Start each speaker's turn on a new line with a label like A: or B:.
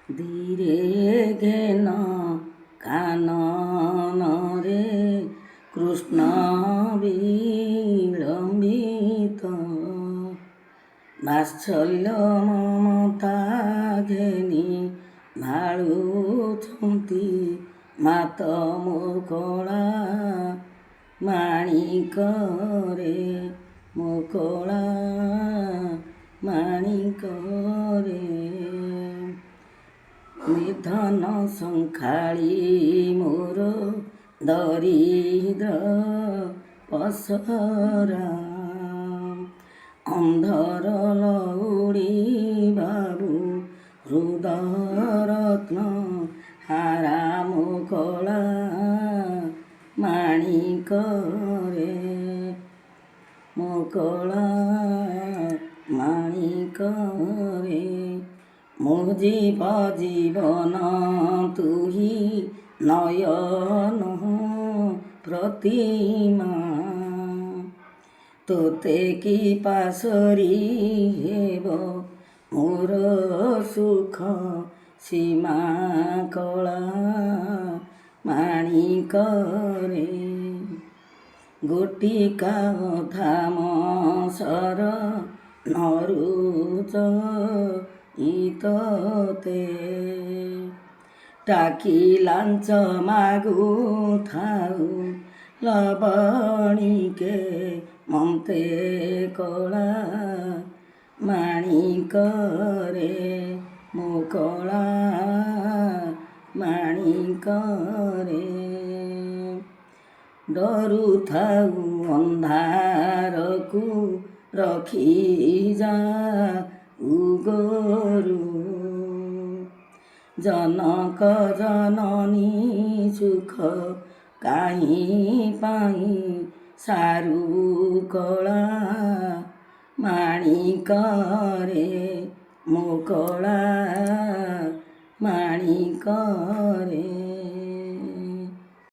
A: ধীরে ঘেন কাননরে কৃষ্ণ বিলম্বিত ବାତ୍ସଲ୍ୟ ମମତା ଘେନି ଭାଳୁଛନ୍ତି ମାତ ମୁକଳା ମାଣିକରେ ମୁକଳା ମାଣିକରେ ନିର୍ଧନ ସଂଖାଳି ମୋର ଦରିଦ୍ର ପସରା ଅନ୍ଧର ଲଉଡ଼ି ବାବୁ ହୃଦରତ୍ନ ହାରା ମୁକଳା ମାଣିକରେ ମୁକଳା ମାଣିକରେ ମୋ ଜୀବନ ତୁହି ନୟନ ପ୍ରତିମା ତୋତେ କି ପାଶରି ହେବ ମୋର ସୁଖ ସୀମା କଳା ମାଣିକରେ ଗୋଟିକା ଧାମ ସର ନରୁଚ ଇତତେ টাকি লাঞ্চ মাগুথাউ লবণীকে মন্তে কলা মাণিকরে মুকলা মাণিকরে ଡରୁଥାଉ ଅନ୍ଧାରକୁ ରଖି ଯା ଉଗରୁ ଜନକ ଜନନୀ ସୁଖ କାହିଁ ପାଇଁ ସାରୁ କଳା ମାଣିକରେ ମୁକଳା ମାଣିକରେ।